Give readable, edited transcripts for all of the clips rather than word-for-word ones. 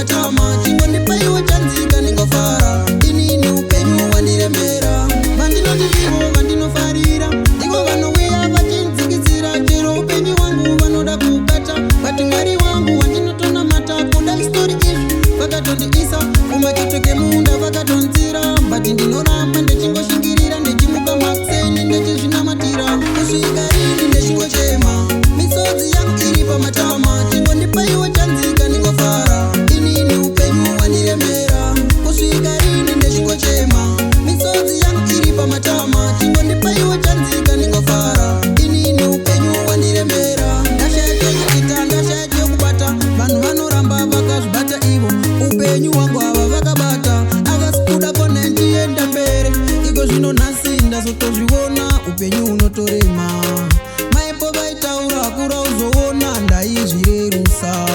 pamatama chingondipaiwa chanzika ningofara inini upenyu wandiremera vandinoti ndivo vandinofarira ndiko vanouya vachinzikitsira chero upenyu wangu vanoda kukata bati mwari wangu wandinotonamata kuda istori izvi vakatondiisa kumacheto kemunda vakatonzira bati ndinoramba ndechingoshingirira ndechimuka makuseni ndechizvinamatira kusvika rini ndechingochema misodzi yangu iri pamatama chingondipaiwa chanzika ningofara inini upenyu wandiremera kusvika rini ndechingochema misodzi yangu iri pamatama chingondipaiwa chanzika ningofara inini upenyu wandiremera ndashayachezvita ndashayachekubata vanhu vanoramba vakazvibata ivo upenyu wangu ava vakabata avasi kuda kona ndienda mberi iko zvino nhasi ndazotozviona upenyu unotorema maipo vaitaura kura uzoona ndaizvirerusa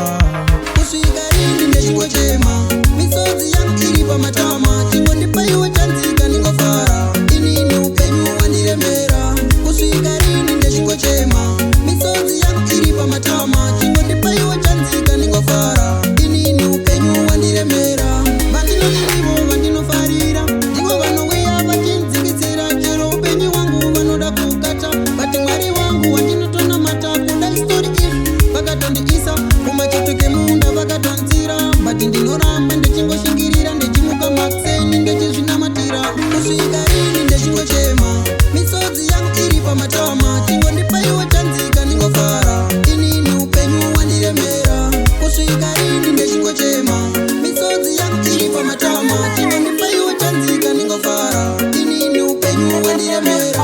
kusvika rini ndechingochema misodzi yangu iri pamatama chingondipaiwa chanzika ningofara inini upenyu wandiremera kusvika rini ndechingochema misodzi yangu iri pamatama chingondipaiwa chanzika ningofara inini upenyu wandiremera vandinoti ndivo vandinofarira ndiko vanouya vachinzikitsira chero upenyu wangu vanoda kukata bati mwari wangu wandinotonamata kuda istori izvi vakatondiisa kumacheto kemunda vakatonzira bati ndinoramba ndechingoshingirira ndechimuka makuseni ndechizvinamatira kusvika rini ndechingochema misodzi yangu iri pamatama chingondipaiwa chanzika ningofara inini upenyu wandiremera kusvika rini ndechingochema misodzi yangu iri pamatama chingondipaiwa chanzika ningofara inini upenyu wandiremera